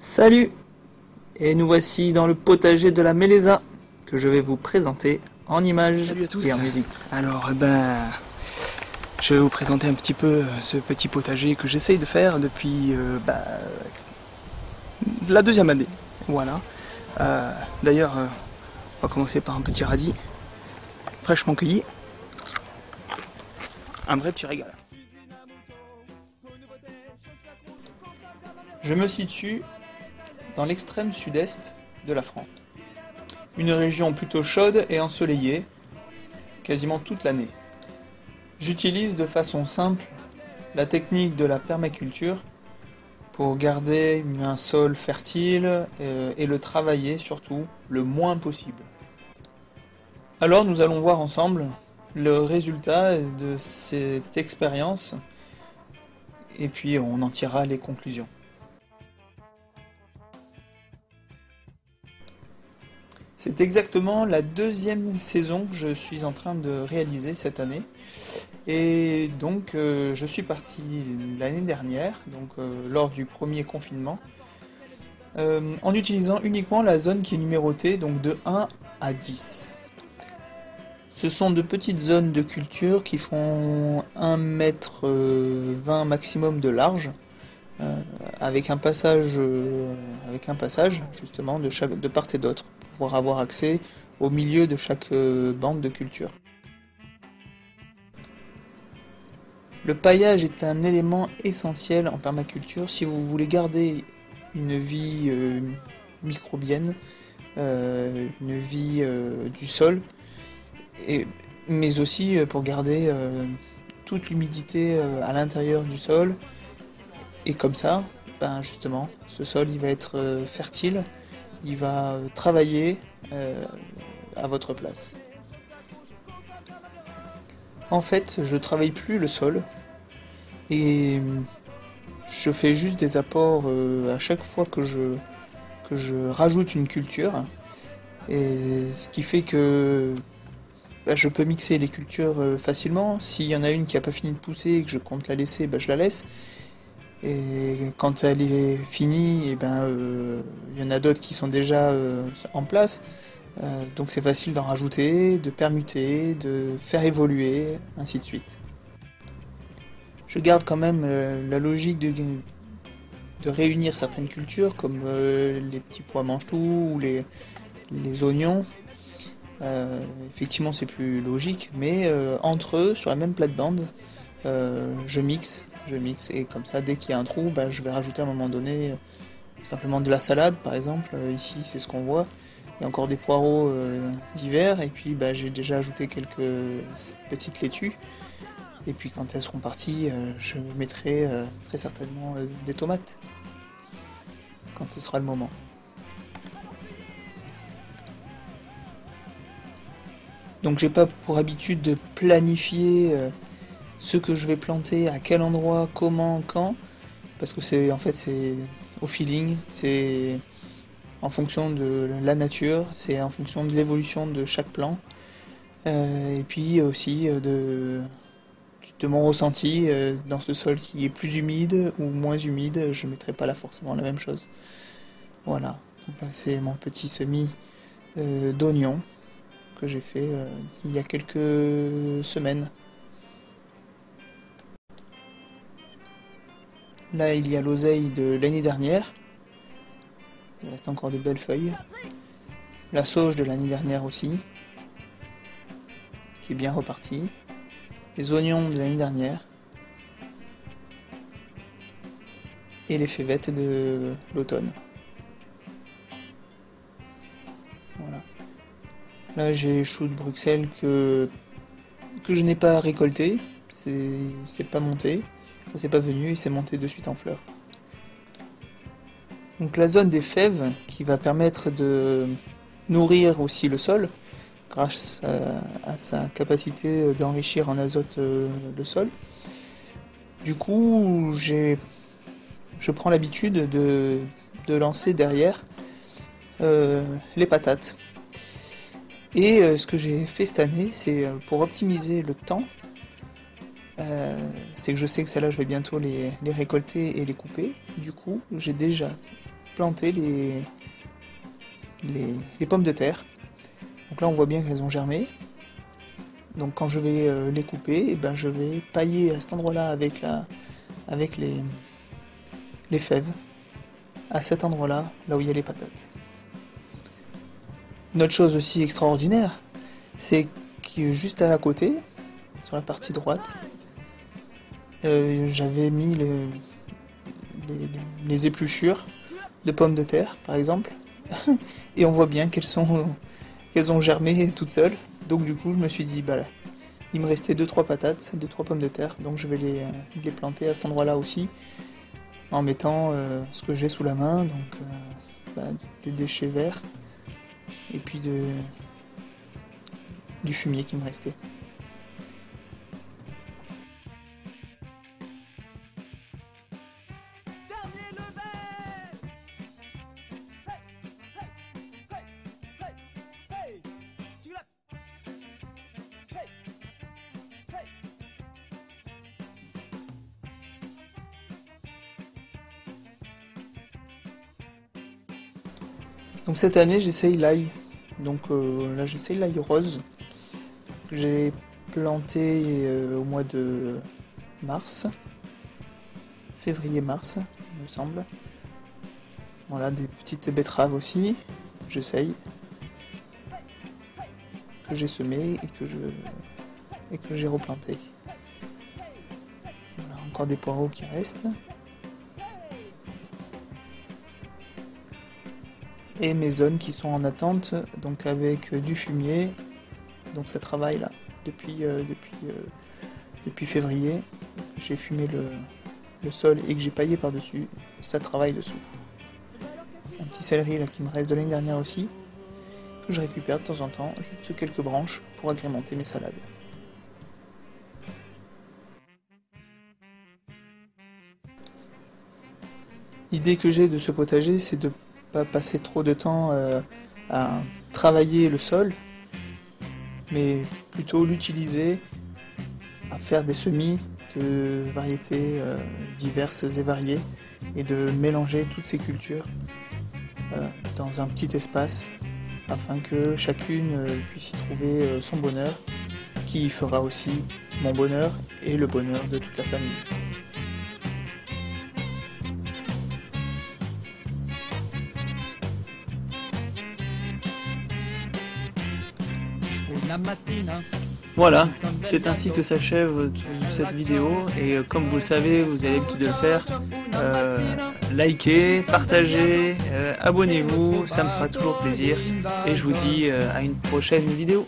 Salut! Et nous voici dans le potager de la Mélésa, que je vais vous présenter en images Salut à tous. et en musique. Alors je vais vous présenter un petit peu ce petit potager que j'essaye de faire depuis la deuxième année. Voilà. D'ailleurs, on va commencer par un petit radis, fraîchement cueilli. Un vrai petit régal. Je me situe dans l'extrême sud-est de la France. Une région plutôt chaude et ensoleillée, quasiment toute l'année. J'utilise de façon simple la technique de la permaculture pour garder un sol fertile et le travailler surtout le moins possible. Alors nous allons voir ensemble le résultat de cette expérience et puis on en tirera les conclusions. C'est exactement la deuxième saison que je suis en train de réaliser cette année. Et donc je suis parti l'année dernière, lors du premier confinement, en utilisant uniquement la zone qui est numérotée, donc de 1 à 10. Ce sont de petites zones de culture qui font 1,20 m maximum de large, avec un passage justement de part et d'autre, pour pouvoir avoir accès au milieu de chaque bande de culture. Le paillage est un élément essentiel en permaculture si vous voulez garder une vie microbienne, une vie du sol, mais aussi pour garder toute l'humidité à l'intérieur du sol. Et comme ça, justement, ce sol il va être fertile, il va travailler à votre place. En fait, je travaille plus le sol et je fais juste des apports à chaque fois que je rajoute une culture. Et ce qui fait que je peux mixer les cultures facilement. S'il y en a une qui n'a pas fini de pousser et que je compte la laisser, je la laisse. Et quand elle est finie, y en a d'autres qui sont déjà en place. Donc c'est facile d'en rajouter, de permuter, de faire évoluer, ainsi de suite. Je garde quand même la logique de réunir certaines cultures, comme les petits pois mange-tout ou les oignons. Effectivement c'est plus logique, mais entre eux, sur la même plate-bande, je mixe, et comme ça, dès qu'il y a un trou, je vais rajouter à un moment donné simplement de la salade, par exemple. Ici, c'est ce qu'on voit. Il y a encore des poireaux d'hiver, et puis j'ai déjà ajouté quelques petites laitues. Et puis quand elles seront parties, je mettrai très certainement des tomates, quand ce sera le moment. Donc j'ai pas pour habitude de planifier ce que je vais planter, à quel endroit, comment, quand, parce que c'est au feeling, c'est en fonction de la nature, c'est en fonction de l'évolution de chaque plant, et puis aussi de mon ressenti dans ce sol qui est plus humide ou moins humide. Je ne mettrai pas là forcément la même chose. Voilà, donc là c'est mon petit semis d'oignons que j'ai fait il y a quelques semaines. Là, il y a l'oseille de l'année dernière. Il reste encore de belles feuilles. La sauge de l'année dernière aussi, qui est bien repartie. Les oignons de l'année dernière. Et les févettes de l'automne. Voilà. Là, j'ai choux de Bruxelles que je n'ai pas récolté. C'est pas monté. C'est pas venu, c'est monté de suite en fleurs. Donc la zone des fèves qui va permettre de nourrir aussi le sol grâce à sa capacité d'enrichir en azote le sol. Du coup, je prends l'habitude de lancer derrière les patates. Et ce que j'ai fait cette année, c'est pour optimiser le temps. C'est que je sais que celles-là je vais bientôt les récolter et les couper. Du coup j'ai déjà planter les pommes de terre. Donc là on voit bien qu'elles ont germé. Donc quand je vais les couper, je vais pailler à cet endroit-là avec les fèves, à cet endroit-là, là où il y a les patates. Une autre chose aussi extraordinaire, c'est que juste à côté, sur la partie droite, j'avais mis les épluchures de pommes de terre, par exemple, et on voit bien qu'elles ont germé toutes seules. Donc du coup, je me suis dit, là, il me restait 2-3 patates, 2-3 pommes de terre, donc je vais les planter à cet endroit-là aussi, en mettant ce que j'ai sous la main, donc des déchets verts, et puis du fumier qui me restait. Donc cette année j'essaye l'ail, donc là j'essaye l'ail rose, que j'ai planté au mois de mars, février-mars il me semble. Voilà, des petites betteraves aussi, j'essaye, que j'ai semé et que j'ai replanté. Voilà, encore des poireaux qui restent. Et mes zones qui sont en attente, donc avec du fumier, donc ça travaille là, depuis février, j'ai fumé le sol et que j'ai paillé par-dessus, ça travaille dessous. Un petit céleri là qui me reste de l'année dernière aussi, que je récupère de temps en temps, juste quelques branches pour agrémenter mes salades. L'idée que j'ai de ce potager, c'est de pas passer trop de temps à travailler le sol, mais plutôt l'utiliser à faire des semis de variétés diverses et variées et de mélanger toutes ces cultures dans un petit espace afin que chacune puisse y trouver son bonheur, qui fera aussi mon bonheur et le bonheur de toute la famille. Voilà, c'est ainsi que s'achève cette vidéo, et comme vous le savez, vous avez l'habitude de le faire, likez, partagez, abonnez-vous, ça me fera toujours plaisir, et je vous dis à une prochaine vidéo.